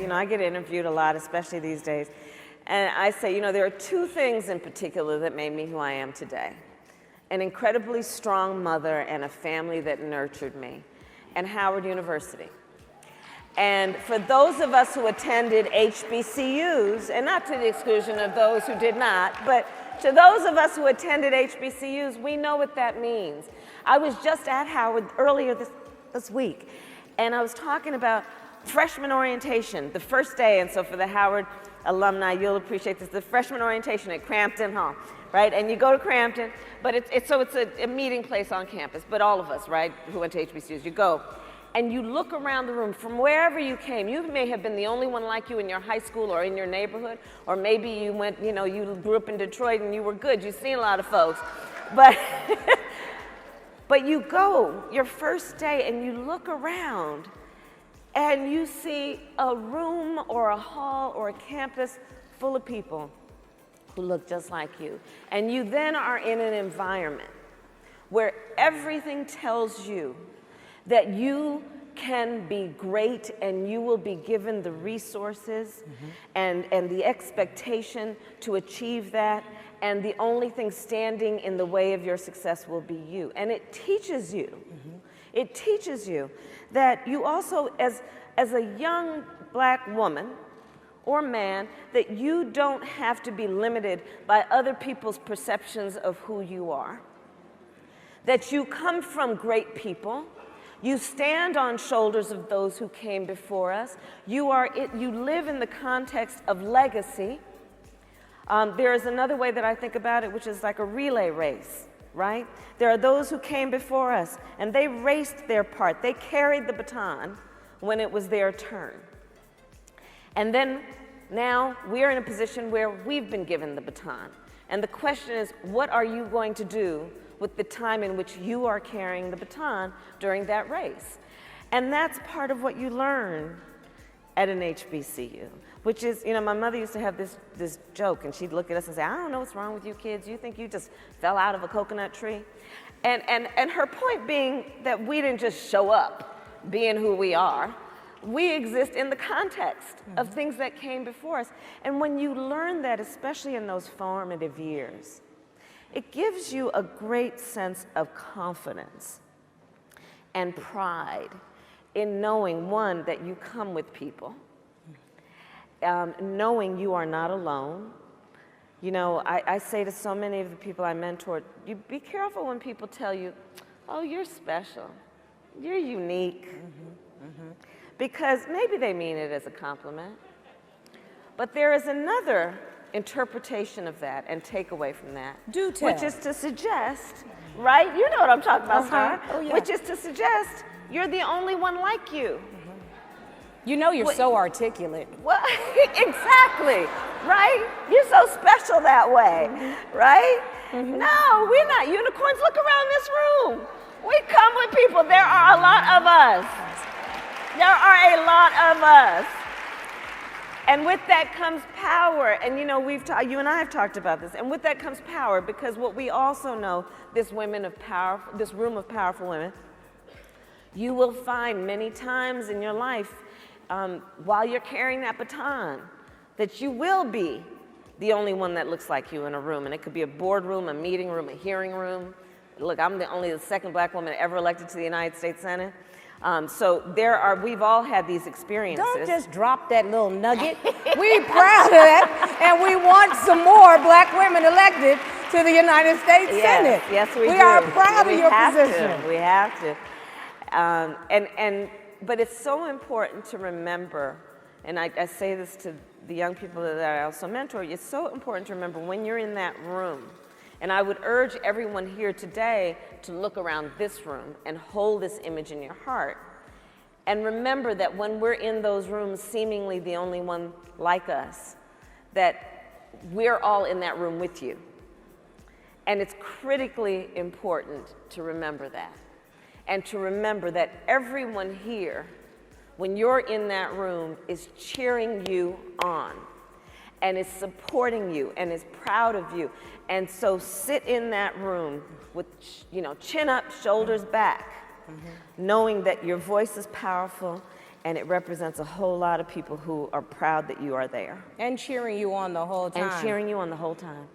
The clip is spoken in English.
say, I get interviewed a lot, especially these days, and I say, there are two things in particular that made me who I am today. An incredibly strong mother and a family that nurtured me, and Howard University. And for those of us who attended HBCUs, and not to the exclusion of those who did not, but to those of us who attended HBCUs, we know what that means. I was just at Howard earlier this week, and I was talking about freshman orientation, the first day, and so for the Howard alumni, you'll appreciate this, the freshman orientation at Crampton Hall, right? And you go to Crampton, but it's a meeting place on campus, but all of us, right, who went to HBCUs, you go, and you look around the room from wherever you came. You may have been the only one like you in your high school or in your neighborhood, or maybe you went, you grew up in Detroit and you were good, you've seen a lot of folks, but but you go your first day and you look around and you see a room or a hall or a campus full of people who look just like you. And you then are in an environment where everything tells you that you can be great and you will be given the resources and the expectation to achieve that, and the only thing standing in the way of your success will be you. And it teaches you, it teaches you that you also, as a young black woman or man, that you don't have to be limited by other people's perceptions of who you are. That you come from great people. You stand on shoulders of those who came before us. You live in the context of legacy. There is another way that I think about it, which is like a relay race, right? There are those who came before us, and they raced their part. They carried the baton when it was their turn. And then now we're in a position where we've been given the baton. And the question is, what are you going to do with the time in which you are carrying the baton during that race? And that's part of what you learn at an HBCU, which is, my mother used to have this joke, and she'd look at us and say, I don't know what's wrong with you kids. You think you just fell out of a coconut tree? And her point being that we didn't just show up being who we are. We exist in the context of things that came before us. And when you learn that, especially in those formative years, it gives you a great sense of confidence and pride in knowing, one, that you come with people, knowing you are not alone. I say to so many of the people I mentor, you be careful when people tell you, oh, you're special, you're unique, because maybe they mean it as a compliment, but there is another interpretation of that and takeaway from that. Do tell. Which is to suggest, right? You know what I'm talking about, Star. Oh, yeah. Which is to suggest you're the only one like you. You're so articulate. Well, exactly, right? You're so special that way, right? No, we're not unicorns. Look around this room. We come with people. There are a lot of us. There are a lot of us. And with that comes power. And you and I have talked about this. And with that comes power, because what we also know, this room of powerful women, you will find many times in your life, while you're carrying that baton, that you will be the only one that looks like you in a room. And it could be a boardroom, a meeting room, a hearing room. Look, I'm only the second black woman ever elected to the United States Senate. So we've all had these experiences. Don't just drop that little nugget. We're proud of that, and we want some more black women elected to the United States Senate. Yes, we do. We are proud of your position. We have to. But it's so important to remember, and I say this to the young people that I also mentor, it's so important to remember when you're in that room. And I would urge everyone here today to look around this room and hold this image in your heart. And remember that when we're in those rooms, seemingly the only one like us, that we're all in that room with you. And it's critically important to remember that. And to remember that everyone here, when you're in that room, is cheering you on and is supporting you and is proud of you. And so sit in that room with, chin up, shoulders back, knowing that your voice is powerful And it represents a whole lot of people who are proud that you are there. And cheering you on the whole time. And cheering you on the whole time.